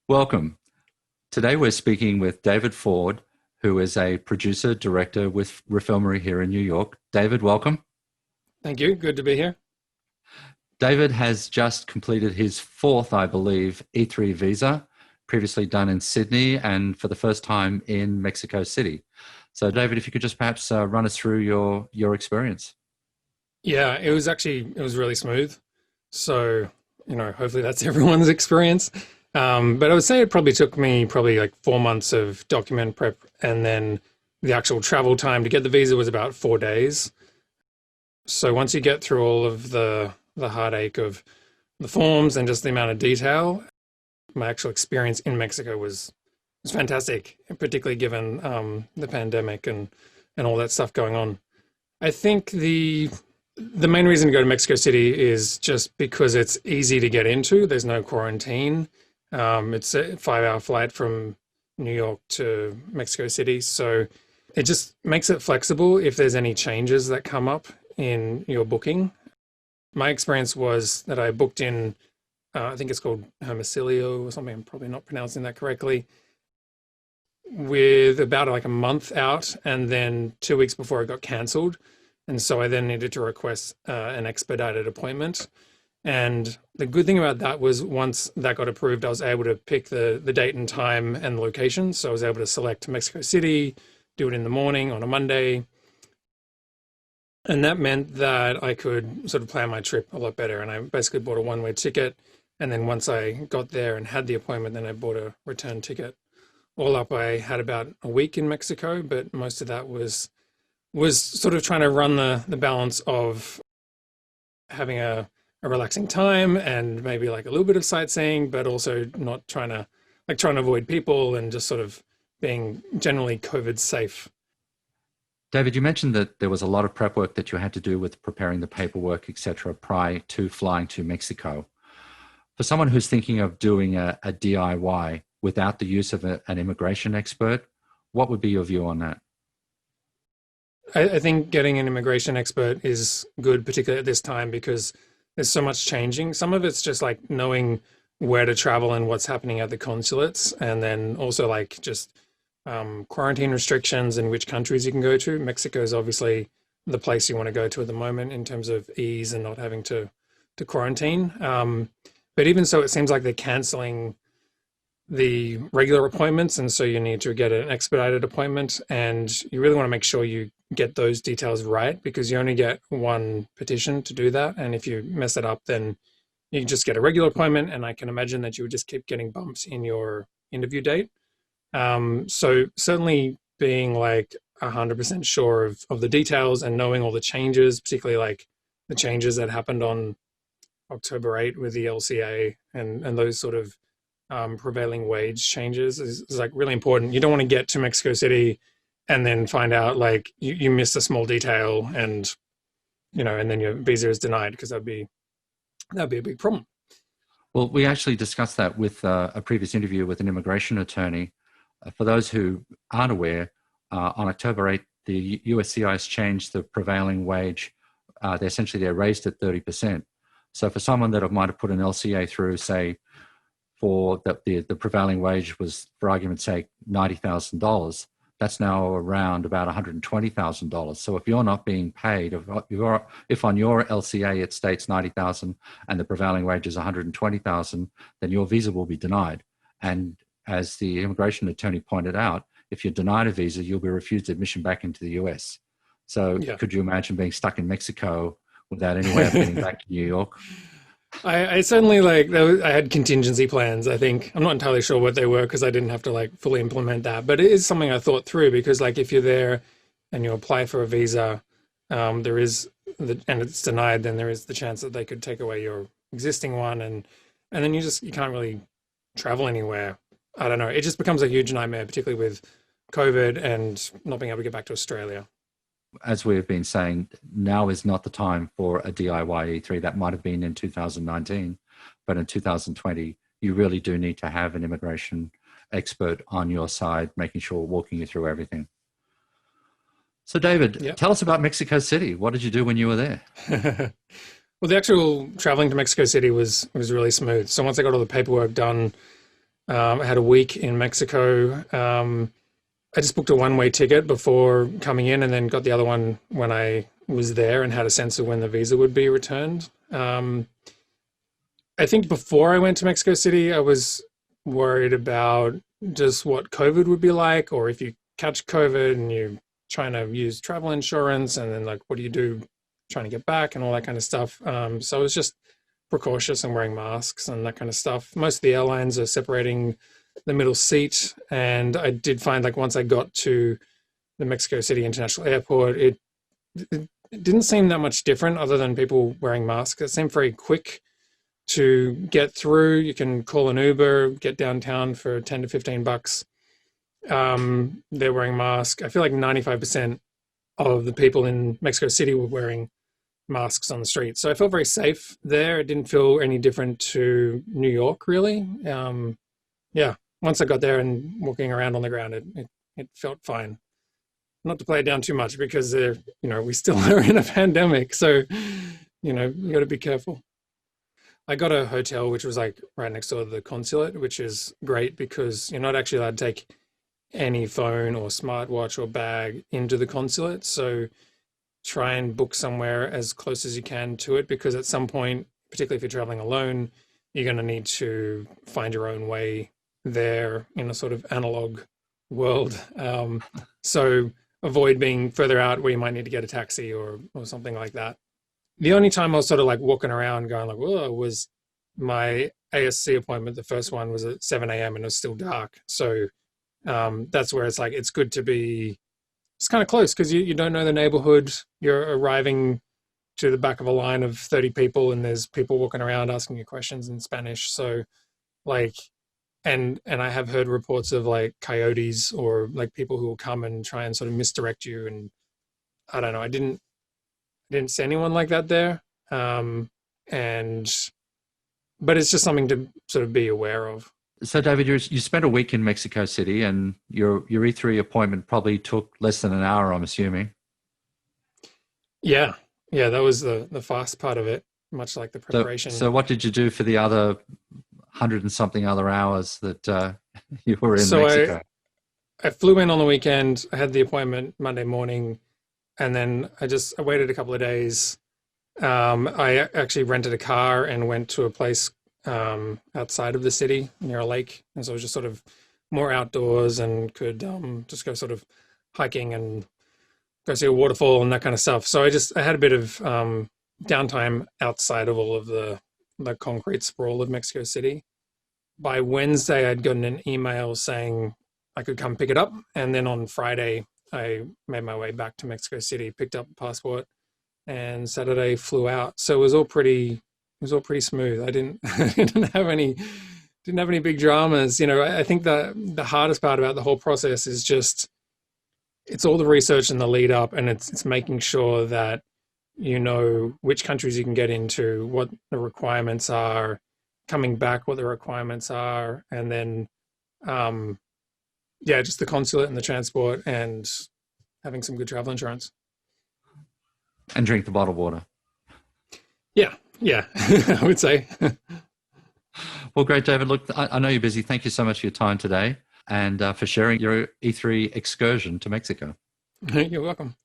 Welcome. Today we're speaking with David Ford, who is a producer director with Refilmery here in New York. David, welcome. Thank you. Good to be here. David has just completed his fourth, I believe, E-3 visa, previously done in Sydney and for the first time in Mexico City. So, David, if you could just perhaps run us through your experience. Yeah, it was really smooth. So, hopefully that's everyone's experience. But I would say it probably took me probably like 4 months of document prep, and then the actual travel time to get the visa was about 4 days. So once you get through all of the heartache of the forms and just the amount of detail, my actual experience in Mexico was fantastic, particularly given the pandemic and all that stuff going on. I think the main reason to go to Mexico City is just because it's easy to get into. There's no quarantine. It's a 5 hour flight from New York to Mexico City. So it just makes it flexible if there's any changes that come up in your booking. My experience was that I booked in, I think it's called Hermosillo or something. I'm probably not pronouncing that correctly, with about like a month out, and then 2 weeks before it got cancelled. And so I then needed to request an expedited appointment. And the good thing about that was once that got approved, I was able to pick the date and time and location. So I was able to select Mexico City, do it in the morning on a Monday. And that meant that I could sort of plan my trip a lot better. And I basically bought a one-way ticket. And then once I got there and had the appointment, then I bought a return ticket. All up, I had about a week in Mexico, but most of that was sort of trying to run the balance of having a relaxing time and maybe like a little bit of sightseeing, but also not trying to avoid people and just sort of being generally COVID safe. David, you mentioned that there was a lot of prep work that you had to do with preparing the paperwork, etc., prior to flying to Mexico. For someone who's thinking of doing a DIY without the use of an immigration expert, what would be your view on that? I think getting an immigration expert is good, particularly at this time, because there's so much changing. Some of it's just like knowing where to travel and what's happening at the consulates, and then also like just quarantine restrictions and which countries you can go to. Mexico is obviously the place you want to go to at the moment in terms of ease and not having to quarantine. But even so, it seems like they're canceling the regular appointments, and so you need to get an expedited appointment, and you really want to make sure you get those details right, because you only get one petition to do that, and if you mess it up, then you can just get a regular appointment, and I can imagine that you would just keep getting bumps in your interview date. So certainly being like 100% sure of the details and knowing all the changes, particularly like the changes that happened on October 8 with the LCA and those sort of prevailing wage changes is like really important. You don't want to get to Mexico City and then find out like you missed a small detail, and and then your visa is denied, because that'd be a big problem. Well, we actually discussed that with a previous interview with an immigration attorney. For those who aren't aware, on October 8th, the USCIS changed the prevailing wage. They raised it 30%. So for someone that might have put an LCA through, say, for the prevailing wage was, for argument's sake, $90,000, that's now around about $120,000. So if you're not being paid, if on your LCA it states 90,000 and the prevailing wage is 120,000, then your visa will be denied. And as the immigration attorney pointed out, if you're denied a visa, you'll be refused admission back into the US. So Yeah. could you imagine being stuck in Mexico without any way of getting back to New York? I certainly I had contingency plans. I think I'm not entirely sure what they were, because I didn't have to like fully implement that, but it is something I thought through, because like if you're there and you apply for a visa, there is and it's denied, then there is the chance that they could take away your existing one, and then you can't really travel anywhere. I don't know. It just becomes a huge nightmare, particularly with COVID and not being able to get back to Australia. As we've been saying, now is not the time for a DIY E3. That might have been in 2019, but in 2020, you really do need to have an immigration expert on your side, making sure, walking you through everything. So David, Yeah. tell us about Mexico City. What did you do when you were there? Well, the actual traveling to Mexico City was really smooth. So once I got all the paperwork done, I had a week in Mexico. I just booked a one-way ticket before coming in, and then got the other one when I was there, and had a sense of when the visa would be returned. I think before I went to Mexico City, I was worried about just what COVID would be like, or if you catch COVID and you're trying to use travel insurance, and then like, what do you do trying to get back and all that kind of stuff. So I was just precautious and wearing masks and that kind of stuff. Most of the airlines are separating the middle seat, and I did find like once I got to the Mexico City International Airport, it didn't seem that much different other than people wearing masks. It seemed very quick to get through. You can call an Uber, get downtown for 10 to 15 bucks. They're wearing masks. I feel like 95% of the people in Mexico City were wearing masks on the street. So I felt very safe there. It didn't feel any different to New York, really. Yeah, once I got there and walking around on the ground, it felt fine. Not to play it down too much because we still are in a pandemic. So, you got to be careful. I got a hotel which was like right next door to the consulate, which is great because you're not actually allowed to take any phone or smartwatch or bag into the consulate. So try and book somewhere as close as you can to it, because at some point, particularly if you're traveling alone, you're going to need to find your own way there in a sort of analog world. So avoid being further out where you might need to get a taxi or something like that. The only time I was sort of like walking around going like, whoa, was my ASC appointment. The first one was at 7 a.m. and it was still dark. So that's where it's like, it's good to be, it's kind of close because you don't know the neighborhood. You're arriving to the back of a line of 30 people and there's people walking around asking you questions in Spanish. So like, and I have heard reports of like coyotes or like people who will come and try and sort of misdirect you. And I don't know, I didn't see anyone like that there. And but it's just something to sort of be aware of. So, David, you spent a week in Mexico City, and your E3 appointment probably took less than an hour, I'm assuming. Yeah, yeah, that was the fast part of it, much like the preparation. So what did you do for the other 100 and something other hours that you were in Mexico? I flew in on the weekend. I had the appointment Monday morning, and then I waited a couple of days. I actually rented a car and went to a place outside of the city near a lake, and so it was just sort of more outdoors and could just go sort of hiking and go see a waterfall and that kind of stuff. So I had a bit of downtime outside of all of the concrete sprawl of Mexico City. By Wednesday, I'd gotten an email saying I could come pick it up, and then on Friday, I made my way back to Mexico City, picked up a passport, and Saturday flew out. So it was all pretty smooth. I didn't have any big dramas. I think the hardest part about the whole process is just it's all the research and the lead up, and it's making sure that you know which countries you can get into, what the requirements are, coming back, what the requirements are, and then just the consulate and the transport and having some good travel insurance. And drink the bottled water. Yeah, I would say. Well, great, David. Look, I know you're busy. Thank you so much for your time today and for sharing your E3 excursion to Mexico. You're welcome.